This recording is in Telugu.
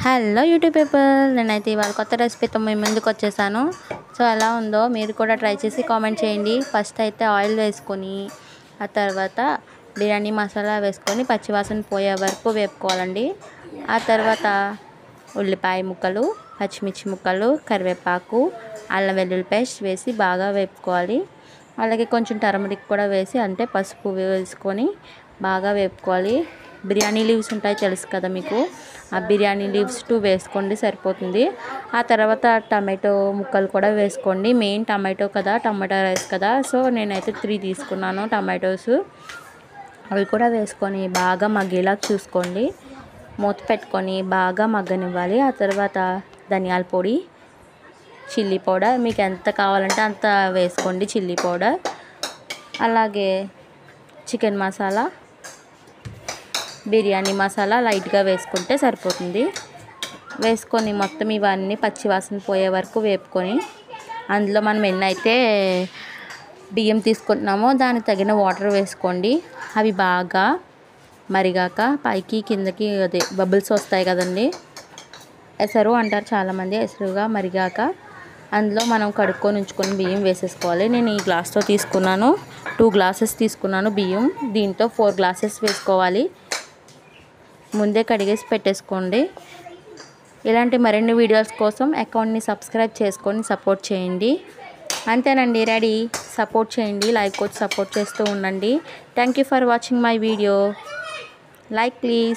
హలో యూట్యూబ్ పీపుల్, నేనైతే ఇవాళ కొత్త రెసిపీతో మీ ముందుకు వచ్చేసాను. సో ఎలా ఉందో మీరు కూడా ట్రై చేసి కామెంట్ చేయండి. ఫస్ట్ అయితే ఆయిల్ వేసుకొని ఆ తర్వాత బిర్యానీ మసాలా వేసుకొని పచ్చివాసన పోయే వరకు వేపుకోవాలండి. ఆ తర్వాత ఉల్లిపాయ ముక్కలు, పచ్చిమిర్చి ముక్కలు, కరివేపాకు, అల్లం వెల్లుల్లి పేస్ట్ వేసి బాగా వేపుకోవాలి. అలాగే కొంచెం టర్మరిక్ కూడా వేసి అంటే పసుపు వేసుకొని బాగా వేపుకోవాలి. బిర్యానీ లీవ్స్ ఉంటాయి తెలుసు కదా మీకు, ఆ బిర్యానీ లీవ్స్ 2 వేసుకోండి సరిపోతుంది. ఆ తర్వాత టమాటో ముక్కలు కూడా వేసుకోండి. మెయిన్ టమాటో కదా, టమాటో రైస్ కదా, సో నేనైతే 3 తీసుకున్నాను టమాటోస్. అవి కూడా వేసుకొని బాగా మగ్గేలా చూసుకోండి. మూత పెట్టుకొని బాగా మగ్గనివ్వాలి. ఆ తర్వాత ధనియాల పొడి, చిల్లీ పౌడర్ మీకు ఎంత కావాలంటే అంత వేసుకోండి. చిల్లీ పౌడర్, అలాగే చికెన్ మసాలా, బిర్యానీ మసాలా లైట్గా వేసుకుంటే సరిపోతుంది. వేసుకొని మొత్తం ఇవన్నీ పచ్చివాసన పోయే వరకు వేపుకొని అందులో మనం ఎన్నైతే బియ్యం తీసుకుంటున్నామో దానికి తగిన వాటర్ వేసుకోండి. అవి బాగా మరిగాక పైకి కిందకి అదే బబుల్స్ వస్తాయి కదండి, ఎసరు అంటారు చాలామంది. ఎసరుగా మరిగాక అందులో మనం కడుక్కొని ఉంచుకొని బియ్యం వేసేసుకోవాలి. నేను ఈ గ్లాస్తో తీసుకున్నాను, 2 గ్లాసెస్ తీసుకున్నాను బియ్యం. దీంతో 4 గ్లాసెస్ వేసుకోవాలి. ముందే కడిగేసి పెట్టేసుకోండి. ఇలాంటి మరిన్ని వీడియోస్ కోసం అకౌంట్ని సబ్స్క్రైబ్ చేసుకొని సపోర్ట్ చేయండి. అంతేనండి, రెడీ. సపోర్ట్ చేయండి, లైక్ కొట్టి సపోర్ట్ చేస్తూ ఉండండి. Thank you for watching my video. Like please.